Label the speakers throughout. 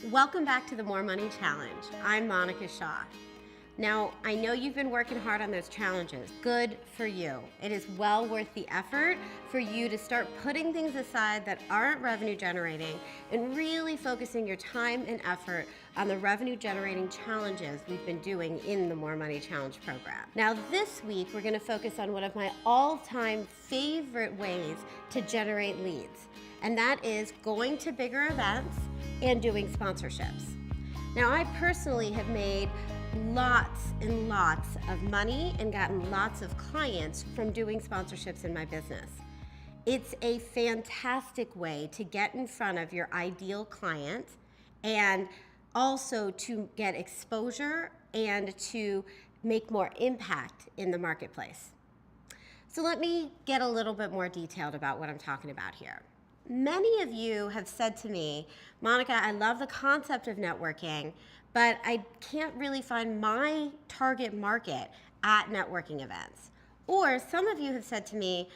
Speaker 1: Welcome back to the More Money Challenge. I'm Monica Shaw. Now, I know you've been working hard on those challenges. Good for you. It is well worth the effort for you to start putting things aside that aren't revenue generating and really focusing your time and effort on the revenue generating challenges we've been doing in the More Money Challenge program. Now, this week, we're going to focus on one of my all-time favorite ways to generate leads, and that is going to bigger events and doing sponsorships. Now, I personally have made lots and lots of money and gotten lots of clients from doing sponsorships in my business. It's a fantastic way to get in front of your ideal client and also to get exposure and to make more impact in the marketplace. So let me get a little bit more detailed about what I'm talking about here. Many of you have said to me, Monica, I love the concept of networking, but I can't really find my target market at networking events. Or some of you have said to me,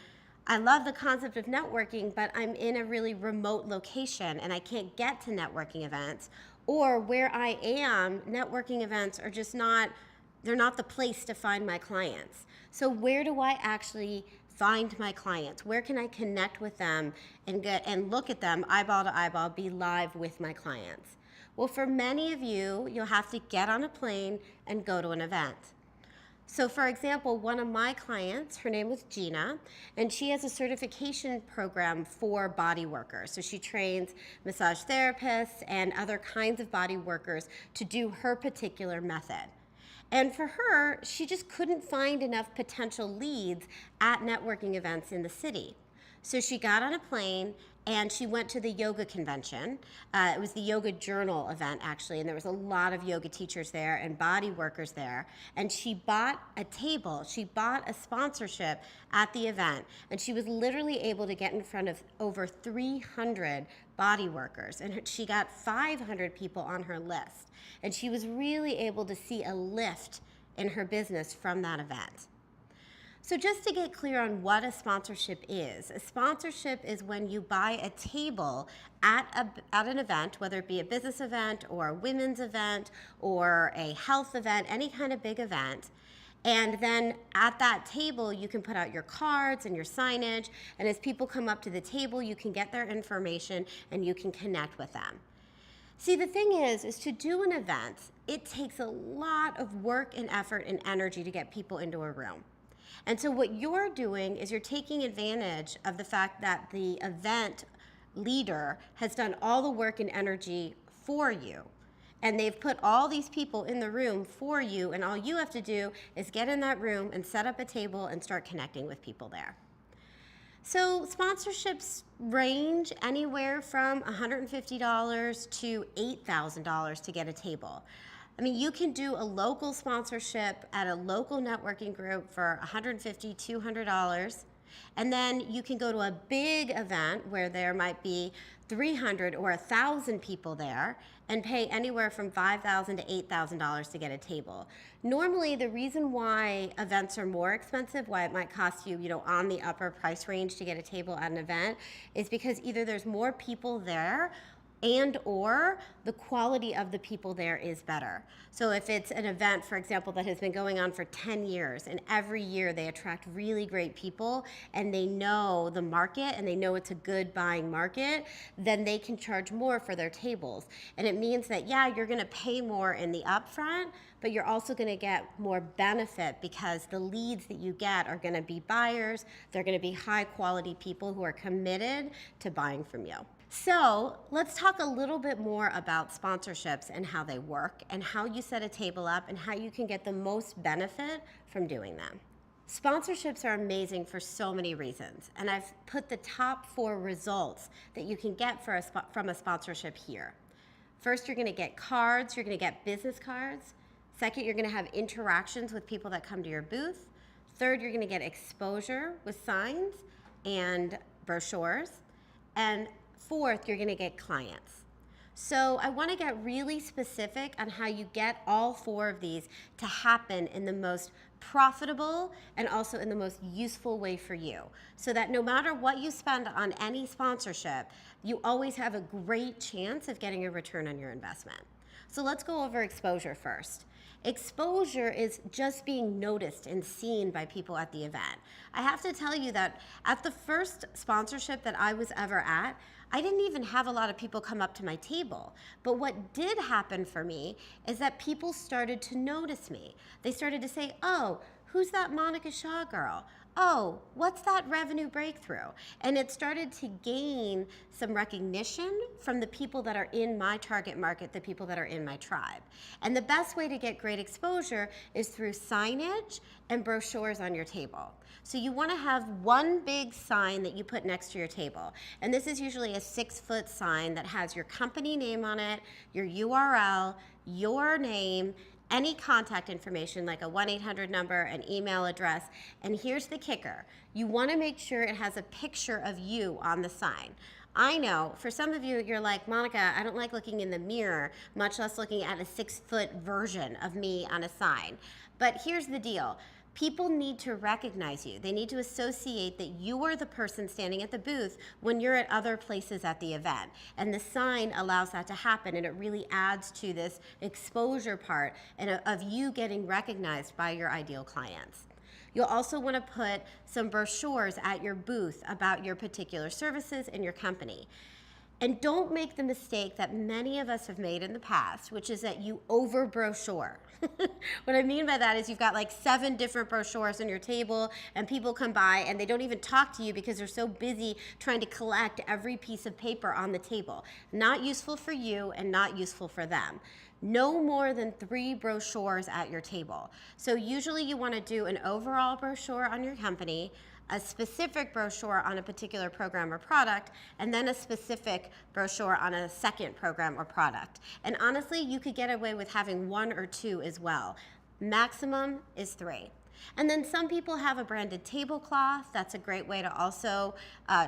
Speaker 1: I love the concept of networking, but I'm in a really remote location and I can't get to networking events. Or where I am, networking events are just they're not the place to find my clients. So where do I actually find my clients? Where can I connect with them and look at them eyeball to eyeball, be live with my clients? Well, for many of you, you'll have to get on a plane and go to an event. So for example, one of my clients, her name was Gina, and she has a certification program for body workers. So she trains massage therapists and other kinds of body workers to do her particular method. And for her, she just couldn't find enough potential leads at networking events in the city. So she got on a plane and she went to the yoga convention. It was the Yoga Journal event, actually, and there was a lot of yoga teachers there and body workers there. And she bought a table, she bought a sponsorship at the event, and she was literally able to get in front of over 300 body workers, and she got 500 people on her list. And she was really able to see a lift in her business from that event. So just to get clear on what a sponsorship is when you buy a table at an event, whether it be a business event or a women's event or a health event, any kind of big event. And then at that table, you can put out your cards and your signage. And as people come up to the table, you can get their information and you can connect with them. See, the thing is to do an event, it takes a lot of work and effort and energy to get people into a room. And so what you're doing is you're taking advantage of the fact that the event leader has done all the work and energy for you. And they've put all these people in the room for you, and all you have to do is get in that room and set up a table and start connecting with people there. So sponsorships range anywhere from $150 to $8,000 to get a table. I mean, you can do a local sponsorship at a local networking group for $150, $200. And then you can go to a big event where there might be 300 or 1,000 people there and pay anywhere from $5,000 to $8,000 to get a table. Normally, the reason why events are more expensive, why it might cost you, on the upper price range to get a table at an event, is because either there's more people there and or the quality of the people there is better. So if it's an event, for example, that has been going on for 10 years and every year they attract really great people and they know the market and they know it's a good buying market, then they can charge more for their tables. And it means that, yeah, you're gonna pay more in the upfront, but you're also gonna get more benefit because the leads that you get are gonna be buyers, they're gonna be high quality people who are committed to buying from you. So let's talk a little bit more about sponsorships and how they work and how you set a table up and how you can get the most benefit from doing them. Sponsorships are amazing for so many reasons, and I've put the top 4 results that you can get from a sponsorship here. First, you're gonna get cards, you're gonna get business cards. Second, you're gonna have interactions with people that come to your booth. Third, you're gonna get exposure with signs and brochures. And fourth, you're gonna get clients. So I want to get really specific on how you get all 4 of these to happen in the most profitable and also in the most useful way for you, so that no matter what you spend on any sponsorship, you always have a great chance of getting a return on your investment. So let's go over exposure first. Exposure is just being noticed and seen by people at the event. I have to tell you that at the first sponsorship that I was ever at, I didn't even have a lot of people come up to my table. But what did happen for me is that people started to notice me. They started to say, oh, who's that Monica Shaw girl? Oh, what's that revenue breakthrough? And it started to gain some recognition from the people that are in my target market, the people that are in my tribe. And the best way to get great exposure is through signage and brochures on your table. So you want to have one big sign that you put next to your table. And this is usually a 6-foot sign that has your company name on it, your URL, your name, any contact information like a 1-800 number, an email address. And here's the kicker. You want to make sure it has a picture of you on the sign. I know for some of you, you're like, Monica, I don't like looking in the mirror, much less looking at a 6-foot version of me on a sign. But here's the deal. People need to recognize you. They need to associate that you are the person standing at the booth when you're at other places at the event. And the sign allows that to happen, and it really adds to this exposure part and of you getting recognized by your ideal clients. You'll also want to put some brochures at your booth about your particular services and your company. And don't make the mistake that many of us have made in the past, which is that you over brochure. What I mean by that is you've got like 7 different brochures on your table and people come by and they don't even talk to you because they're so busy trying to collect every piece of paper on the table. Not useful for you and not useful for them. No more than 3 brochures at your table. So usually you want to do an overall brochure on your company, a specific brochure on a particular program or product, and then a specific brochure on a second program or product. And honestly, you could get away with having 1 or 2 as well. Maximum is 3. And then some people have a branded tablecloth. That's a great way to also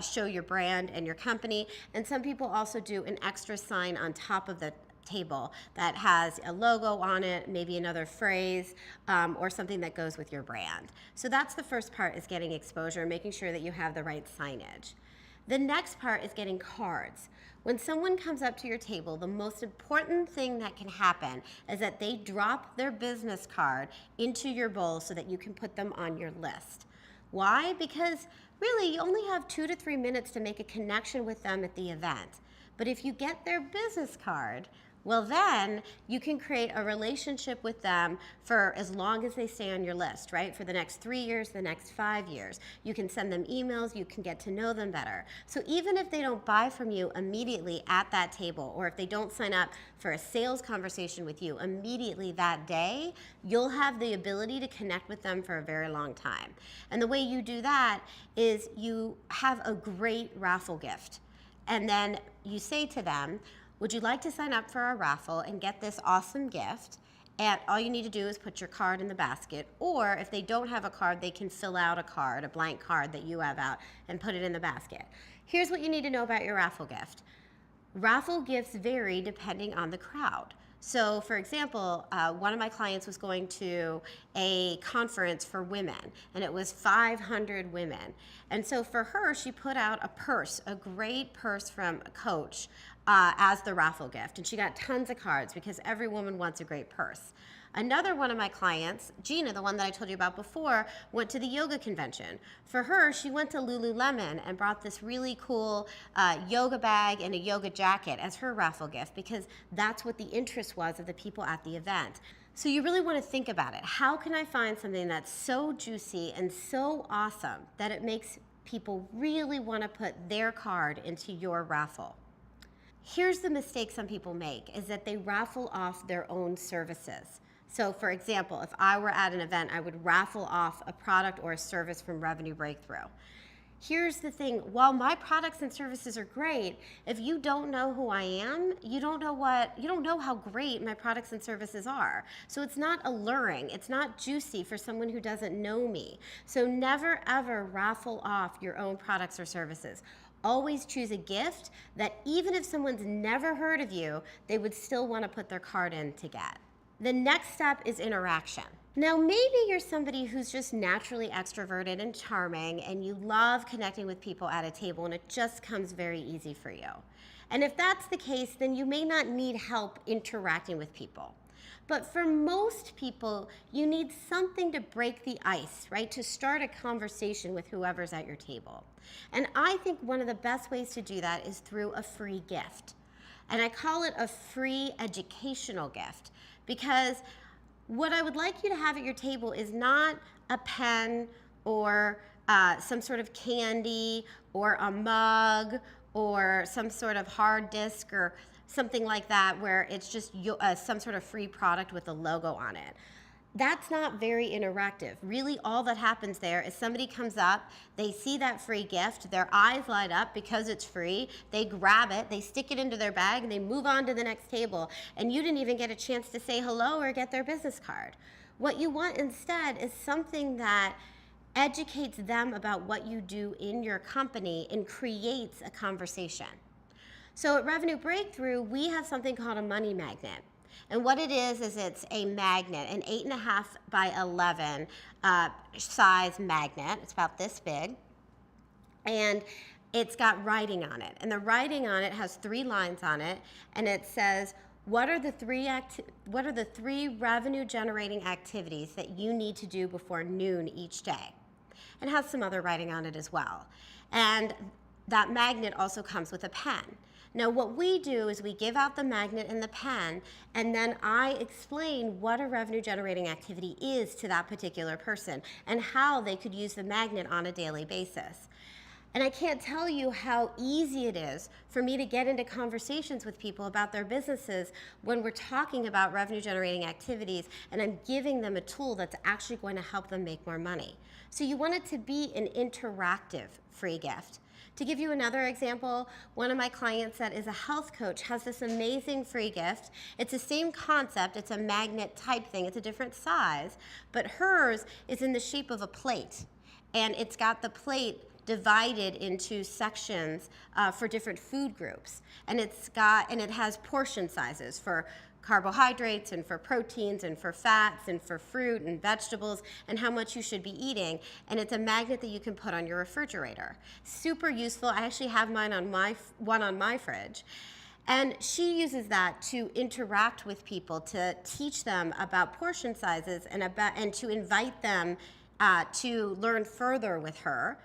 Speaker 1: show your brand and your company. And some people also do an extra sign on top of the table that has a logo on it, maybe another phrase, or something that goes with your brand. So that's the first part, is getting exposure, making sure that you have the right signage. The next part is getting cards. When someone comes up to your table, the most important thing that can happen is that they drop their business card into your bowl so that you can put them on your list. Why? Because really, you only have 2 to 3 minutes to make a connection with them at the event. But if you get their business card, well, then you can create a relationship with them for as long as they stay on your list, right? For the next 3 years, the next 5 years. You can send them emails, you can get to know them better. So even if they don't buy from you immediately at that table, or if they don't sign up for a sales conversation with you immediately that day, you'll have the ability to connect with them for a very long time. And the way you do that is you have a great raffle gift. And then you say to them, would you like to sign up for a raffle and get this awesome gift? And all you need to do is put your card in the basket. Or if they don't have a card, they can fill out a card, a blank card that you have out, and put it in the basket. Here's what you need to know about your raffle gift. Raffle gifts vary depending on the crowd. So for example, one of my clients was going to a conference for women, and it was 500 women. And so for her, she put out a purse, a great purse from Coach, as the raffle gift. And she got tons of cards because every woman wants a great purse. Another one of my clients, Gina, the one that I told you about before, went to the yoga convention. For her, she went to Lululemon and brought this really cool yoga bag and a yoga jacket as her raffle gift, because that's what the interest was of the people at the event. So you really want to think about it. How can I find something that's so juicy and so awesome that it makes people really want to put their card into your raffle? Here's the mistake some people make, is that they raffle off their own services. So for example, if I were at an event, I would raffle off a product or a service from Revenue Breakthrough. Here's the thing, while my products and services are great, if you don't know who I am, you don't know how great my products and services are. So it's not alluring, it's not juicy for someone who doesn't know me. So never ever raffle off your own products or services. Always choose a gift that even if someone's never heard of you, they would still want to put their card in to get. The next step is interaction. Now, maybe you're somebody who's just naturally extroverted and charming, and you love connecting with people at a table, and it just comes very easy for you. And if that's the case, then you may not need help interacting with people. But for most people, you need something to break the ice, right? To start a conversation with whoever's at your table. And I think one of the best ways to do that is through a free gift. And I call it a free educational gift, because what I would like you to have at your table is not a pen or some sort of candy or a mug or some sort of hard disk or something like that where it's just some sort of free product with a logo on it. That's not very interactive. Really, all that happens there is somebody comes up, they see that free gift, their eyes light up because it's free, they grab it, they stick it into their bag, and they move on to the next table, and you didn't even get a chance to say hello or get their business card. What you want instead is something that educates them about what you do in your company and creates a conversation. So at Revenue Breakthrough, we have something called a money magnet. And what it is it's a magnet, an 8.5 by 11 size magnet. It's about this big. And it's got writing on it. And the writing on it has 3 lines on it. And it says, what are the three revenue generating activities that you need to do before noon each day? And it has some other writing on it as well. And that magnet also comes with a pen. Now, what we do is we give out the magnet and the pen, and then I explain what a revenue generating activity is to that particular person and how they could use the magnet on a daily basis. And I can't tell you how easy it is for me to get into conversations with people about their businesses when we're talking about revenue generating activities and I'm giving them a tool that's actually going to help them make more money. So you want it to be an interactive free gift. To give you another example, one of my clients that is a health coach has this amazing free gift. It's the same concept, it's a magnet type thing, it's a different size, but hers is in the shape of a plate. And it's got the plate divided into sections for different food groups. And it has portion sizes for carbohydrates and for proteins and for fats and for fruit and vegetables and how much you should be eating. And it's a magnet that you can put on your refrigerator. Super useful. I actually have mine on my fridge. And she uses that to interact with people, to teach them about portion sizes and to invite them to learn further with her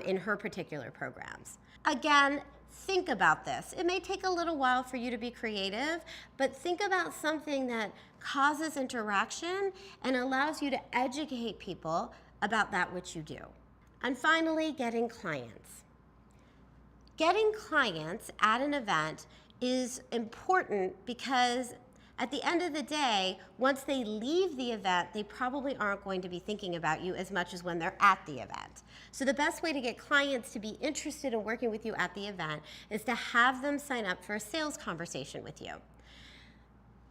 Speaker 1: in her particular programs. Again, think about this. It may take a little while for you to be creative, but think about something that causes interaction and allows you to educate people about that which you do. And finally, getting clients. Getting clients at an event is important because at the end of the day, once they leave the event, they probably aren't going to be thinking about you as much as when they're at the event. So the best way to get clients to be interested in working with you at the event is to have them sign up for a sales conversation with you.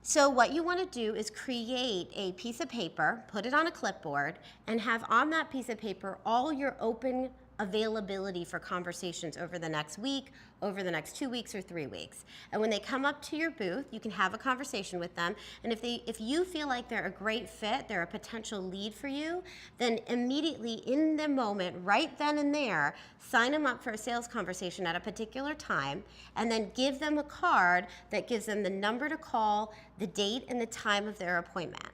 Speaker 1: So what you want to do is create a piece of paper, put it on a clipboard, and have on that piece of paper all your open availability for conversations over the next week, over the next 2 weeks or 3 weeks. And when they come up to your booth, you can have a conversation with them. And if you feel like they're a great fit, they're a potential lead for you, then immediately in the moment, right then and there, sign them up for a sales conversation at a particular time, and then give them a card that gives them the number to call, the date and the time of their appointment.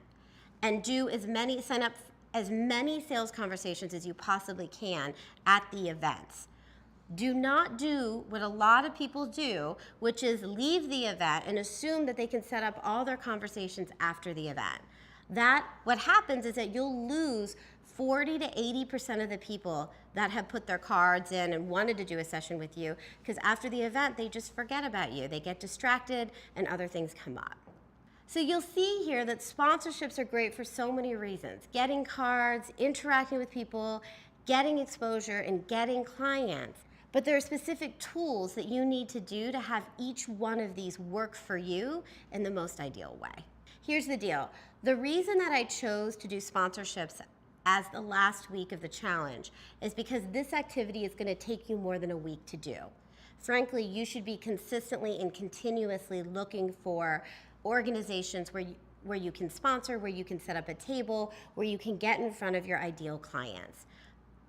Speaker 1: And sign up as many sales conversations as you possibly can at the events. Do not do what a lot of people do, which is leave the event and assume that they can set up all their conversations after the event. What happens is that you'll lose 40 to 80% of the people that have put their cards in and wanted to do a session with you, because after the event, they just forget about you. They get distracted and other things come up. So you'll see here that sponsorships are great for so many reasons. Getting cards, interacting with people, getting exposure, and getting clients. But there are specific tools that you need to do to have each one of these work for you in the most ideal way. Here's the deal. The reason that I chose to do sponsorships as the last week of the challenge is because this activity is going to take you more than a week to do. Frankly, you should be consistently and continuously looking for organizations where you can sponsor, where you can set up a table, where you can get in front of your ideal clients.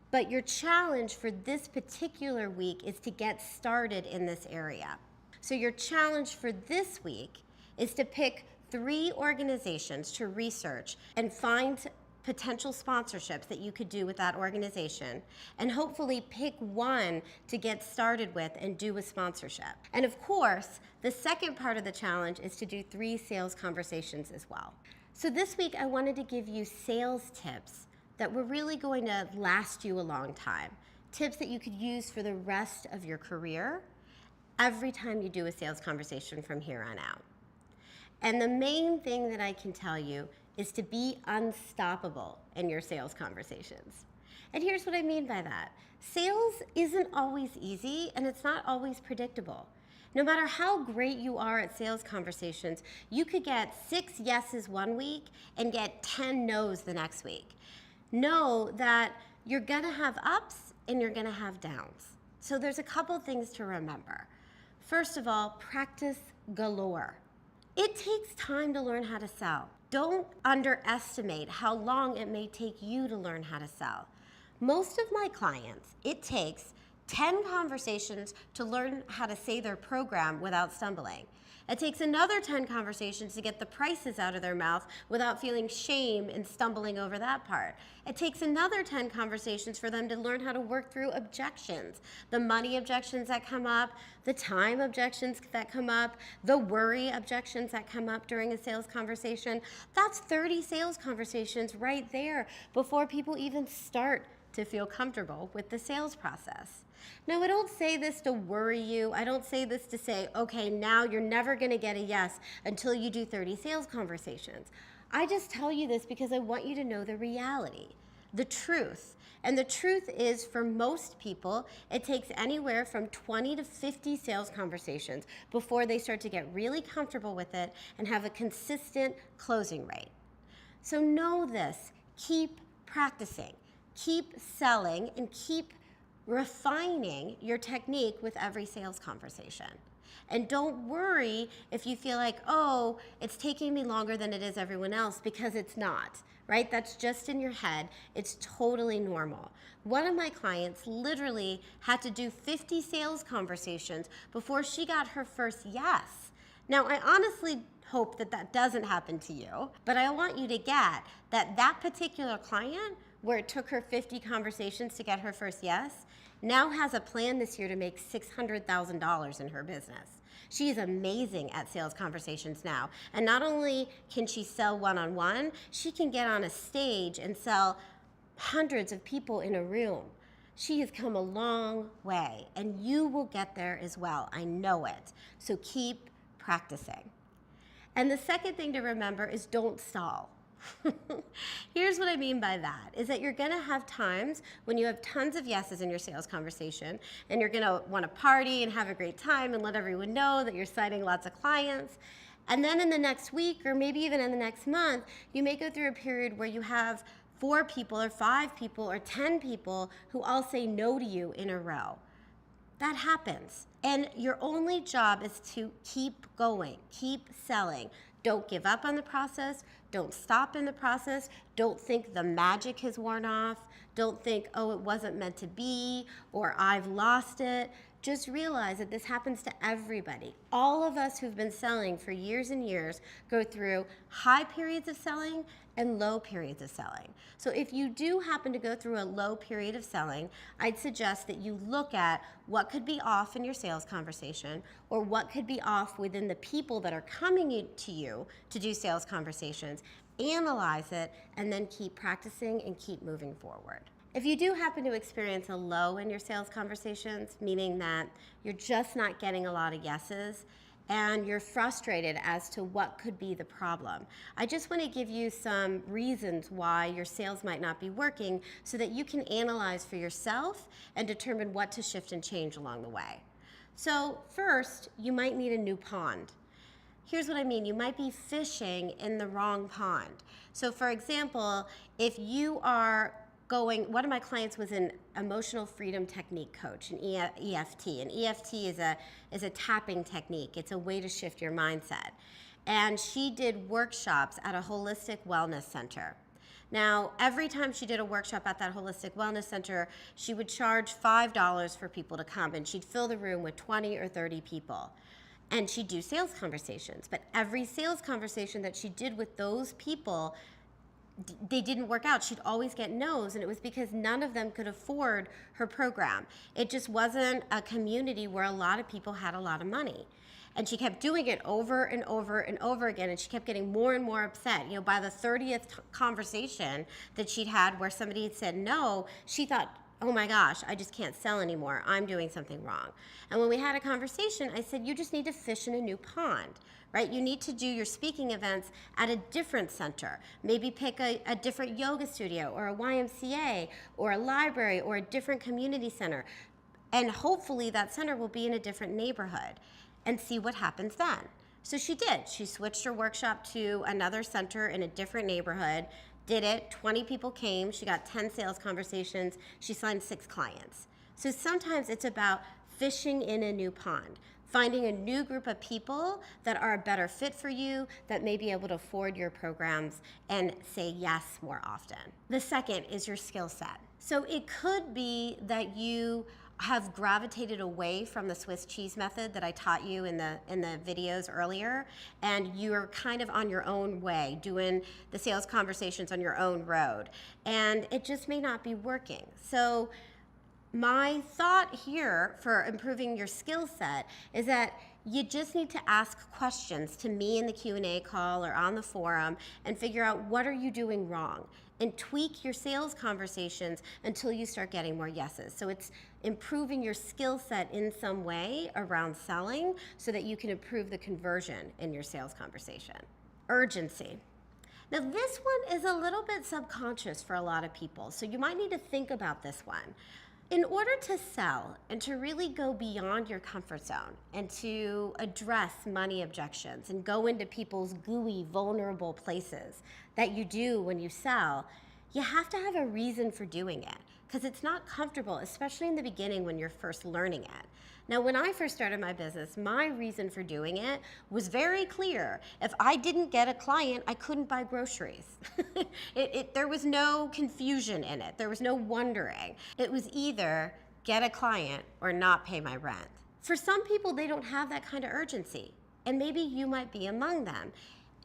Speaker 1: But your challenge for this particular week is to get started in this area. So your challenge for this week is to pick 3 organizations to research and find potential sponsorships that you could do with that organization, and hopefully pick one to get started with and do a sponsorship. And of course, the second part of the challenge is to do 3 sales conversations as well. So this week I wanted to give you sales tips that were really going to last you a long time. Tips that you could use for the rest of your career every time you do a sales conversation from here on out. And the main thing that I can tell you is to be unstoppable in your sales conversations. And here's what I mean by that. Sales isn't always easy, and it's not always predictable. No matter how great you are at sales conversations, you could get 6 yeses one week and get 10 no's the next week. Know that you're gonna have ups and you're gonna have downs. So there's a couple things to remember. First of all, practice galore. It takes time to learn how to sell. Don't underestimate how long it may take you to learn how to sell. Most of my clients, it takes 10 conversations to learn how to say their program without stumbling. It takes another 10 conversations to get the prices out of their mouth without feeling shame and stumbling over that part. It takes another 10 conversations for them to learn how to work through objections. The money objections that come up, the time objections that come up, the worry objections that come up during a sales conversation. That's 30 sales conversations right there before people even start to feel comfortable with the sales process. Now, I don't say this to worry you. I don't say this to say, okay, now you're never gonna get a yes until you do 30 sales conversations. I just tell you this because I want you to know the reality, the truth. And the truth is, for most people, it takes anywhere from 20 to 50 sales conversations before they start to get really comfortable with it and have a consistent closing rate. So know this, keep practicing, keep selling, and keep refining your technique with every sales conversation. And don't worry if you feel like, oh, it's taking me longer than it is everyone else, because it's not, right? That's just in your head. It's totally normal. One of my clients literally had to do 50 sales conversations before she got her first yes. Now, I honestly hope that that doesn't happen to you, but I want you to get that that particular client, where it took her 50 conversations to get her first yes, now has a plan this year to make $600,000 in her business. She is amazing at sales conversations now. And not only can she sell one-on-one, she can get on a stage and sell hundreds of people in a room. She has come a long way, and you will get there as well. I know it. So keep practicing. And the second thing to remember is don't stall. Here's what I mean by that, is that you're gonna have times when you have tons of yeses in your sales conversation, and you're gonna wanna party and have a great time and let everyone know that you're signing lots of clients. And then in the next week, or maybe even in the next month, you may go through a period where you have 4 people or 5 people or 10 people who all say no to you in a row. That happens. And your only job is to keep going, keep selling. Don't give up on the process. Don't stop in the process. Don't think the magic has worn off. Don't think, oh, it wasn't meant to be, or I've lost it. Just realize that this happens to everybody. All of us who've been selling for years and years go through high periods of selling and low periods of selling. So if you do happen to go through a low period of selling, I'd suggest that you look at what could be off in your sales conversation, or what could be off within the people that are coming to you to do sales conversations. Analyze it, and then keep practicing and keep moving forward. If you do happen to experience a low in your sales conversations, meaning that you're just not getting a lot of yeses, and you're frustrated as to what could be the problem, I just want to give you some reasons why your sales might not be working, so that you can analyze for yourself and determine what to shift and change along the way. So first, you might need a new pond. Here's what I mean. You might be fishing in the wrong pond. So for example, if you are one of my clients was an emotional freedom technique coach, an EFT. And EFT is a tapping technique. It's a way to shift your mindset. And she did workshops at a holistic wellness center. Now, every time she did a workshop at that holistic wellness center, she would charge $5 for people to come, and she'd fill the room with 20 or 30 people. And she'd do sales conversations. But every sales conversation that she did with those people, they didn't work out. She'd always get no's, and it was because none of them could afford her program. It just wasn't a community where a lot of people had a lot of money. And she kept doing it over and over and over again, and she kept getting more and more upset. You know, by the 30th conversation that she'd had where somebody had said no, she thought, oh my gosh, I just can't sell anymore. I'm doing something wrong. And when we had a conversation, I said, you just need to fish in a new pond, right? You need to do your speaking events at a different center. Maybe pick a different yoga studio or a YMCA or a library or a different community center. And hopefully that center will be in a different neighborhood, and see what happens then. So she did. She switched her workshop to another center in a different neighborhood, did it, 20 people came, she got 10 sales conversations, she signed 6 clients. So sometimes it's about fishing in a new pond, finding a new group of people that are a better fit for you, that may be able to afford your programs and say yes more often. The second is your skill set. So it could be that you have gravitated away from the Swiss cheese method that I taught you in the videos earlier, and you're kind of on your own way, doing the sales conversations on your own road, and it just may not be working. So my thought here for improving your skill set is that you just need to ask questions to me in the Q&A call or on the forum and figure out what are you doing wrong, and tweak your sales conversations until you start getting more yeses. So it's improving your skill set in some way around selling so that you can improve the conversion in your sales conversation. Urgency. Now this one is a little bit subconscious for a lot of people, so you might need to think about this one. In order to sell and to really go beyond your comfort zone and to address money objections and go into people's gooey, vulnerable places that you do when you sell, you have to have a reason for doing it because it's not comfortable, especially in the beginning when you're first learning it. Now, when I first started my business, my reason for doing it was very clear. If I didn't get a client, I couldn't buy groceries. There was no confusion in it. There was no wondering. It was either get a client or not pay my rent. For some people, they don't have that kind of urgency, and maybe you might be among them.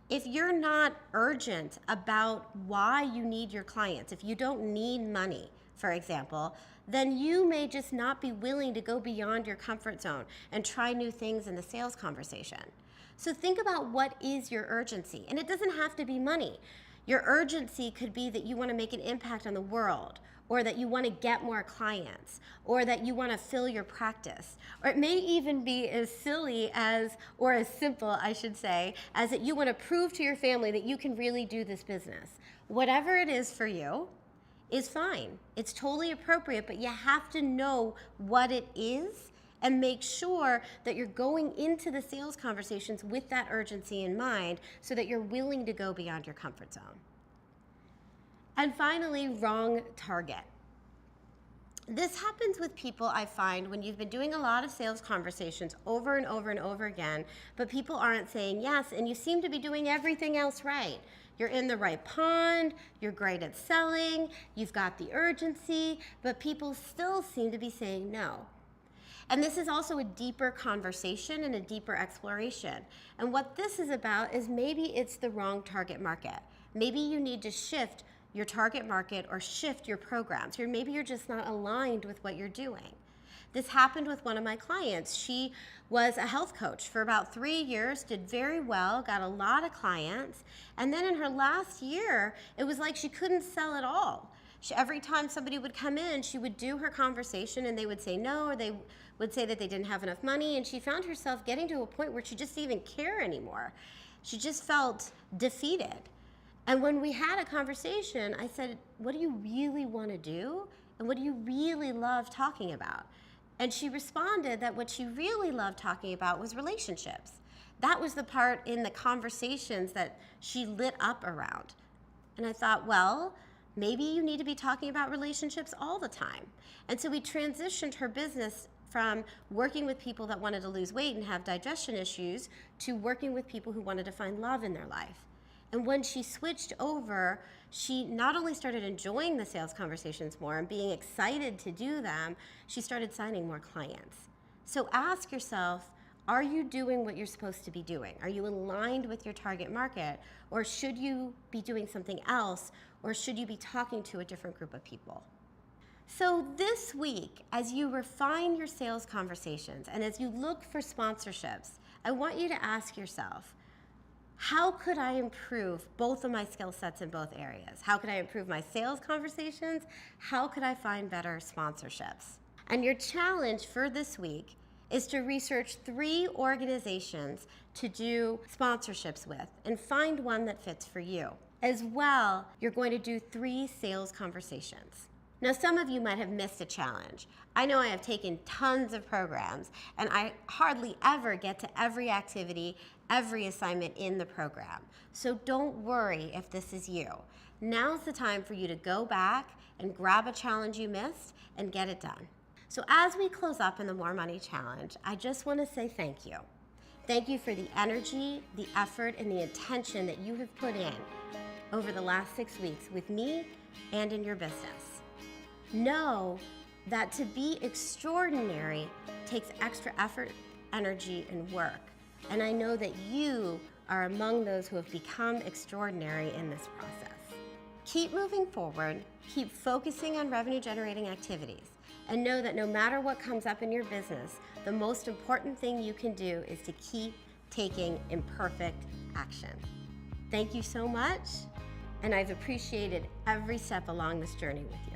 Speaker 1: If you're not urgent about why you need your clients, if you don't need money, for example, then you may just not be willing to go beyond your comfort zone and try new things in the sales conversation. So think about what is your urgency, and it doesn't have to be money. Your urgency could be that you want to make an impact on the world, or that you want to get more clients, or that you want to fill your practice. Or it may even be as silly as, or as simple, I should say, as that you want to prove to your family that you can really do this business. Whatever it is for you is fine. It's totally appropriate, but you have to know what it is and make sure that you're going into the sales conversations with that urgency in mind so that you're willing to go beyond your comfort zone. And finally, wrong target. This happens with people, I find, when you've been doing a lot of sales conversations over and over and over again, but people aren't saying yes, and you seem to be doing everything else right. You're in the right pond, you're great at selling, you've got the urgency, but people still seem to be saying no. And this is also a deeper conversation and a deeper exploration. And what this is about is maybe it's the wrong target market. Maybe you need to shift your target market or shift your programs, or maybe you're just not aligned with what you're doing. This happened with one of my clients. She was a health coach for about 3 years, did very well, got a lot of clients, and then in her last year, it was like she couldn't sell at all. Every time somebody would come in, she would do her conversation and they would say no, or they would say that they didn't have enough money, and she found herself getting to a point where she just didn't even care anymore. She just felt defeated. And when we had a conversation, I said, what do you really want to do? And what do you really love talking about? And she responded that what she really loved talking about was relationships. That was the part in the conversations that she lit up around. And I thought, well, maybe you need to be talking about relationships all the time. And so we transitioned her business from working with people that wanted to lose weight and have digestion issues to working with people who wanted to find love in their life. And when she switched over, she not only started enjoying the sales conversations more and being excited to do them, she started signing more clients. So ask yourself, are you doing what you're supposed to be doing? Are you aligned with your target market? Or should you be doing something else? Or should you be talking to a different group of people? So this week, as you refine your sales conversations and as you look for sponsorships, I want you to ask yourself, how could I improve both of my skill sets in both areas? How could I improve my sales conversations? How could I find better sponsorships? And your challenge for this week is to research 3 organizations to do sponsorships with and find one that fits for you. As well, you're going to do 3 sales conversations. Now, some of you might have missed a challenge. I know I have taken tons of programs, and I hardly ever get to every activity, every assignment in the program. So don't worry if this is you. Now's the time for you to go back and grab a challenge you missed and get it done. So as we close up in the More Money Challenge, I just want to say thank you. Thank you for the energy, the effort, and the attention that you have put in over the last 6 weeks with me and in your business. Know that to be extraordinary takes extra effort, energy, and work. And I know that you are among those who have become extraordinary in this process. Keep moving forward, keep focusing on revenue-generating activities, and know that no matter what comes up in your business, the most important thing you can do is to keep taking imperfect action. Thank you so much, and I've appreciated every step along this journey with you.